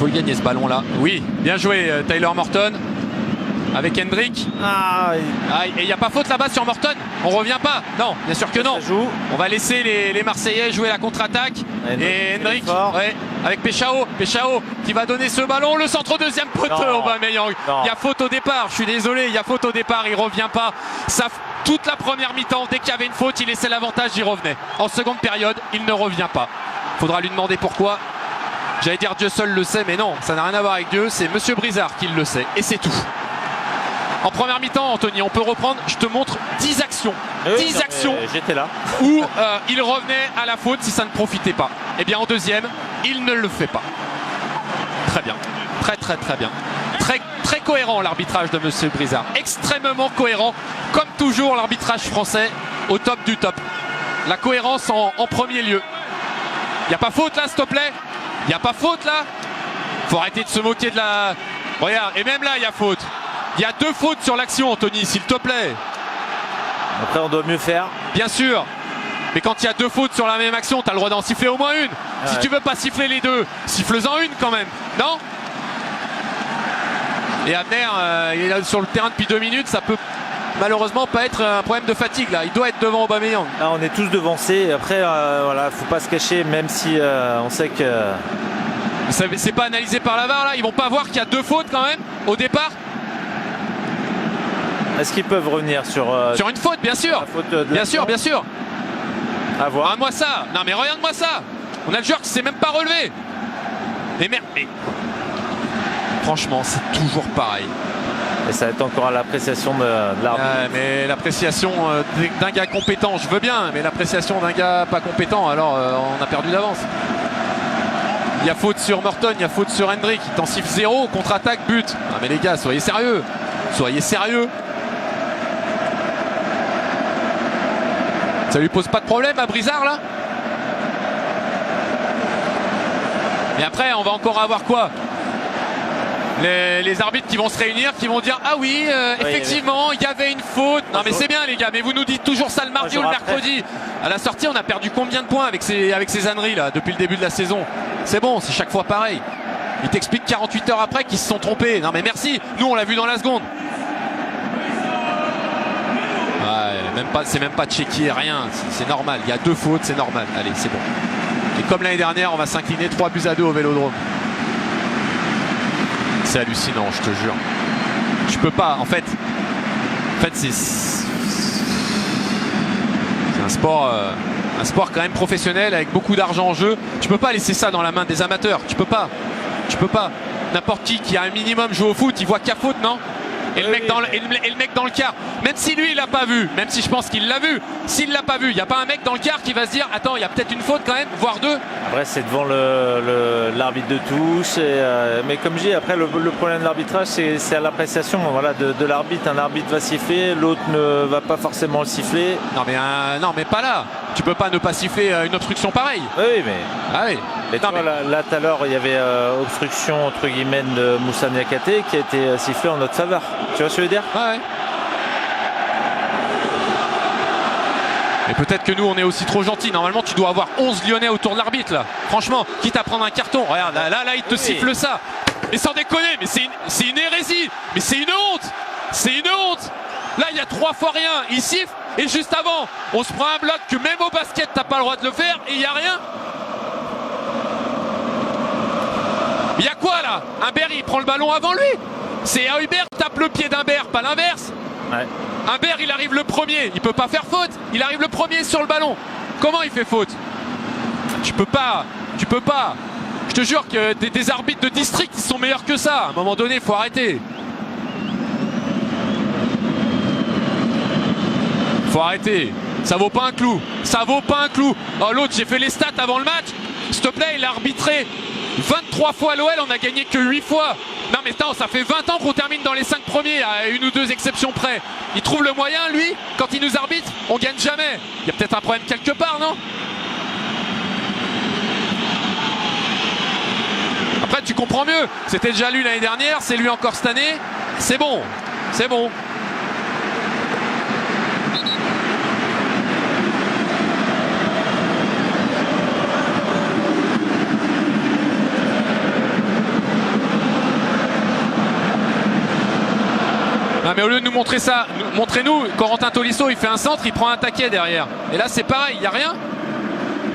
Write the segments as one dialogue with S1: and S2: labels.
S1: faut le gagner ce ballon là. Oui, bien joué Tyler Morton avec Hendrick. Et il n'y a pas faute là-bas sur Morton. On revient pas. Non, bien sûr que non. On va laisser les Marseillais jouer la contre-attaque. Et Hendrick avec Péchao qui va donner ce ballon. Le centre deuxième poteau. Aubameyang. Il y a faute au départ. Je suis désolé, il y a faute au départ. Il revient pas. Toute la première mi-temps, dès qu'il y avait une faute, il laissait l'avantage, il revenait. En seconde période, il ne revient pas. Faudra lui demander pourquoi. J'allais dire Dieu seul le sait, mais non, ça n'a rien à voir avec Dieu. C'est Monsieur Brizard qui le sait. Et c'est tout. En première mi-temps, Anthony, on peut reprendre, je te montre 10 actions. 10 actions
S2: j'étais là.
S1: Où il revenait à la faute si ça ne profitait pas. Eh bien, en deuxième, il ne le fait pas. Très bien. Très bien. Très cohérent l'arbitrage de Monsieur Brizard. Extrêmement cohérent. Comme toujours, l'arbitrage français au top du top. La cohérence en premier lieu. Il n'y a pas faute là, s'il te plaît. Il n'y a pas faute là. Faut arrêter de se moquer de la... Regarde, et même là, il y a faute. Il y a 2 fautes sur l'action, Anthony, s'il te plaît.
S2: Après, on doit mieux faire.
S1: Bien sûr. Mais quand il y a 2 fautes sur la même action, tu as le droit d'en siffler au moins une. Si tu veux pas siffler les 2, siffle-en une quand même. Non? Et Abner, il est là sur le terrain depuis 2 minutes. Ça peut malheureusement pas être un problème de fatigue là. Il doit être devant Aubameyang.
S2: Là, on est tous devancés. Après, voilà, faut pas se cacher, même si on sait que...
S1: C'est pas analysé par la VAR là. Ils vont pas voir qu'il y a 2 fautes quand même au départ.
S2: Est-ce qu'ils peuvent revenir sur
S1: une faute, bien sûr. Bien sûr.
S2: À voir.
S1: Regarde-moi ça. Non mais regarde-moi ça. On a le joueur qui s'est même pas relevé. Mais merde. Mais... Franchement, c'est toujours pareil.
S2: Et ça va être encore à l'appréciation de l'arbitre.
S1: Mais l'appréciation d'un gars compétent, je veux bien. Mais l'appréciation d'un gars pas compétent, alors on a perdu d'avance. Il y a faute sur Morton, il y a faute sur Hendrick. Il t'en siffle 0, contre-attaque, but. Ah mais les gars, soyez sérieux. Soyez sérieux. Ça lui pose pas de problème à Brizard là? Mais après, on va encore avoir quoi? Les arbitres qui vont se réunir, qui vont dire ah oui, effectivement il y avait une faute. Non mais c'est bien les gars, mais vous nous dites toujours ça le mardi ou le mercredi. À la sortie on a perdu combien de points avec ces âneries là depuis le début de la saison? C'est bon, c'est chaque fois pareil. Ils t'expliquent 48 heures après qu'ils se sont trompés. Non mais merci, nous on l'a vu dans la seconde. C'est même pas checké, rien, c'est normal. Il y a 2 fautes, c'est normal. Allez, c'est bon. Et comme l'année dernière, on va s'incliner 3-2 au Vélodrome. C'est hallucinant, je te jure. Tu peux pas, en fait c'est un sport quand même professionnel avec beaucoup d'argent en jeu. Tu peux pas laisser ça dans la main des amateurs. Tu peux pas. N'importe qui a un minimum joue au foot, il voit qu'à faute, non? Et le mec dans le quart, même si lui il l'a pas vu, même si je pense qu'il l'a vu, s'il l'a pas vu, il n'y a pas un mec dans le quart qui va se dire attends, il y a peut-être une faute quand même, voire 2.
S2: Après c'est devant l'arbitre de tous, mais comme je dis, après le problème de l'arbitrage c'est à l'appréciation de l'arbitre. Un arbitre va siffler, l'autre ne va pas forcément le siffler.
S1: Non mais pas là. Tu peux pas ne pas siffler une obstruction pareille.
S2: Oui mais...
S1: Ah oui.
S2: Et là tout à l'heure il y avait obstruction entre guillemets de Moussa Niakhaté qui a été sifflé en notre faveur. Tu vois ce que je veux dire?
S1: Ouais. Et peut-être que nous on est aussi trop gentils. Normalement tu dois avoir 11 Lyonnais autour de l'arbitre là. Franchement, quitte à prendre un carton. Regarde, là il te siffle ça. Mais sans déconner, mais c'est une hérésie. Mais c'est une honte. C'est une honte. Là il y a 3 fois rien. Il siffle et juste avant, on se prend un bloc que même au basket t'as pas le droit de le faire et il n'y a rien. Il y a quoi là? Humbert il prend le ballon avant lui. C'est Humbert qui tape le pied d'Humbert, pas l'inverse.
S2: Ouais.
S1: Humbert il arrive le premier, il peut pas faire faute. Il arrive le premier sur le ballon. Comment il fait faute? Tu peux pas. Je te jure que des arbitres de district ils sont meilleurs que ça. À un moment donné, il faut arrêter. Faut arrêter. Ça vaut pas un clou. Oh, l'autre, j'ai fait les stats avant le match. S'il te plaît, il a arbitré 23 fois à l'OL, on a gagné que 8 fois. Non mais attends, ça fait 20 ans qu'on termine dans les 5 premiers, à 1 ou 2 exceptions près. Il trouve le moyen, lui, quand il nous arbitre, on gagne jamais. Il y a peut-être un problème quelque part, non? Après, tu comprends mieux. C'était déjà lui l'année dernière, c'est lui encore cette année. C'est bon. Non mais au lieu de nous montrer ça, montrez-nous, Corentin Tolisso il fait un centre, il prend un taquet derrière. Et là c'est pareil, il n'y a rien.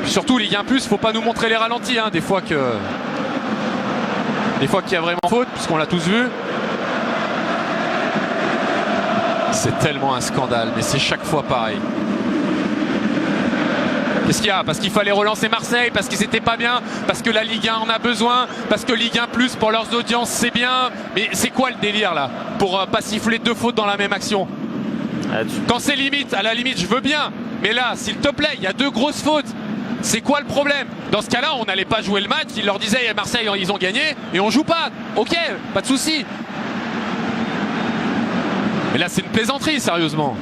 S1: Puis surtout Ligue 1+, faut pas nous montrer les ralentis, hein, des fois qu'il y a vraiment faute, puisqu'on l'a tous vu. C'est tellement un scandale, mais c'est chaque fois pareil. Qu'est-ce qu'il y a? Parce qu'il fallait relancer Marseille, parce que c'était pas bien, parce que la Ligue 1 en a besoin, parce que Ligue 1+ pour leurs audiences c'est bien. Mais c'est quoi le délire là? Pour pas siffler 2 fautes dans la même action? Quand c'est limite, à la limite je veux bien. Mais là, s'il te plaît, il y a 2 grosses fautes. C'est quoi le problème? Dans ce cas-là, on n'allait pas jouer le match. Il leur disait Marseille, ils ont gagné et on joue pas. Ok, pas de souci. Mais là, c'est une plaisanterie, sérieusement.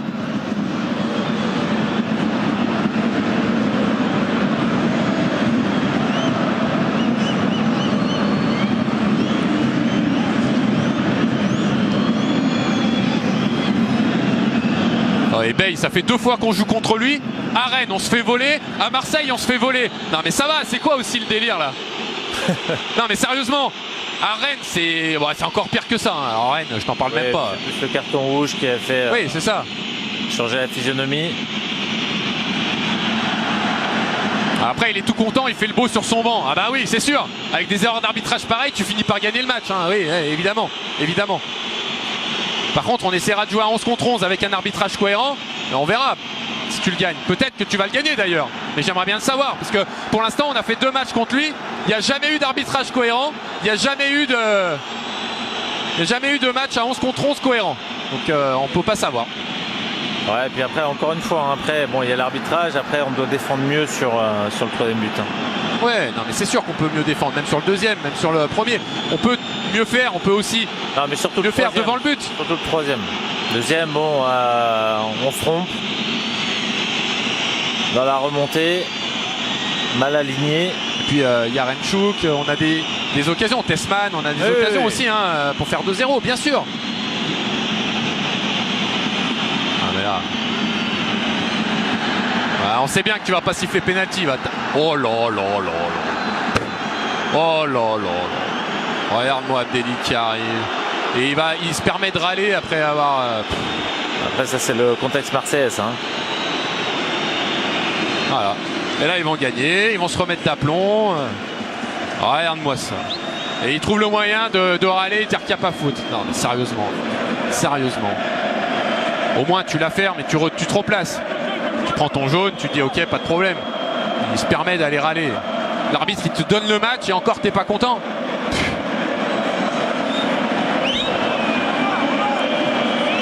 S1: Et Bey, ça fait 2 fois qu'on joue contre lui. À Rennes, on se fait voler. À Marseille, on se fait voler. Non mais ça va, c'est quoi aussi le délire là? Non mais sérieusement, à Rennes, c'est encore pire que ça. Hein. Alors Rennes, je t'en parle même pas.
S2: C'est plus le carton rouge qui a fait
S1: oui, c'est ça.
S2: Changer la physionomie.
S1: Après, il est tout content, il fait le beau sur son banc. Ah bah oui, c'est sûr. Avec des erreurs d'arbitrage pareilles, tu finis par gagner le match. Hein. Oui, évidemment, évidemment. Par contre, on essaiera de jouer à 11 contre 11 avec un arbitrage cohérent. Et on verra si tu le gagnes. Peut-être que tu vas le gagner d'ailleurs. Mais j'aimerais bien le savoir. Parce que pour l'instant, on a fait 2 matchs contre lui. Il n'y a jamais eu d'arbitrage cohérent. Il n'y a jamais eu de match à 11 contre 11 cohérent. Donc on ne peut pas savoir.
S2: Ouais, et puis après, encore une fois, après, bon, il y a l'arbitrage. Après, on doit défendre mieux sur le 3e but. Hein.
S1: Ouais, non mais c'est sûr qu'on peut mieux défendre, même sur le 2e, même sur le 1er. On peut mieux faire, on peut aussi mieux faire devant le but.
S2: Surtout le 3e. 2e, bon, on se trompe. Dans la remontée, mal aligné.
S1: Et puis Yarenchuk, on a des occasions. Tessman, on a des occasions aussi hein, pour faire 2-0, bien sûr. Ah mais là... on sait bien que tu vas pas siffler penalty. Oh là là là là. Oh là là là. Regarde-moi Abdelli qui arrive. Et il se permet de râler après avoir...
S2: Après ça c'est le contexte marseillais hein.
S1: Voilà. Et là ils vont gagner, ils vont se remettre d'aplomb. Regarde-moi ça. Et ils trouvent le moyen de râler et dire qu'il n'y a pas faute. Non mais sérieusement. Sérieusement. Au moins tu la fermes et tu te replaces. Tu prends ton jaune, tu dis ok, pas de problème. Il se permet d'aller râler. L'arbitre il te donne le match et encore t'es pas content.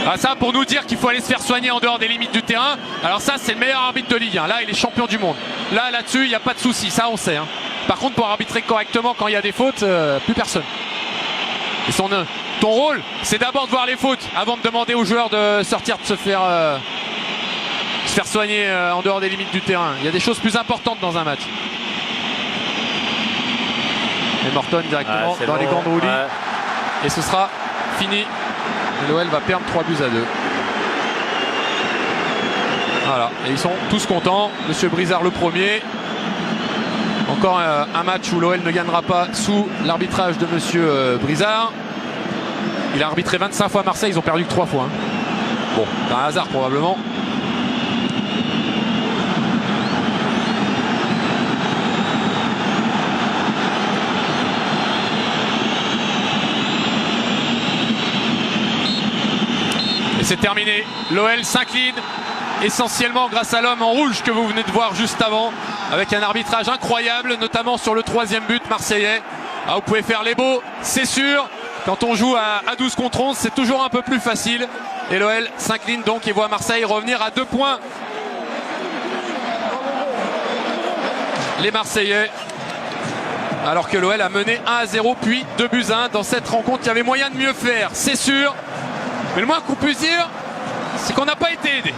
S1: Ah ça pour nous dire qu'il faut aller se faire soigner en dehors des limites du terrain. Alors ça c'est le meilleur arbitre de Ligue 1. Là il est champion du monde. Là-dessus il n'y a pas de souci, ça on sait. Hein. Par contre pour arbitrer correctement quand il y a des fautes, plus personne. Et ton rôle c'est d'abord de voir les fautes avant de demander aux joueurs de sortir de se faire soigner en dehors des limites du terrain. Il y a des choses plus importantes dans un match. Et Morton directement dans les gants de roulis. Et ce sera fini. L'OL va perdre 3-2. Voilà. Et ils sont tous contents. Monsieur Brizard le premier. Encore un match où l'OL ne gagnera pas sous l'arbitrage de monsieur Brizard. Il a arbitré 25 fois Marseille. Ils ont perdu que 3 fois. Hein. Bon, c'est un hasard probablement. C'est terminé. L'OL s'incline essentiellement grâce à l'homme en rouge que vous venez de voir juste avant, avec un arbitrage incroyable, notamment sur le 3e but marseillais. Ah, vous pouvez faire les beaux, c'est sûr. Quand on joue à 12 contre 11, c'est toujours un peu plus facile. Et l'OL s'incline donc et voit Marseille revenir à 2 points. Les Marseillais, alors que l'OL a mené 1-0 puis 2-1 dans cette rencontre. Il y avait moyen de mieux faire, c'est sûr. Mais le moins qu'on puisse dire, c'est qu'on n'a pas été aidé.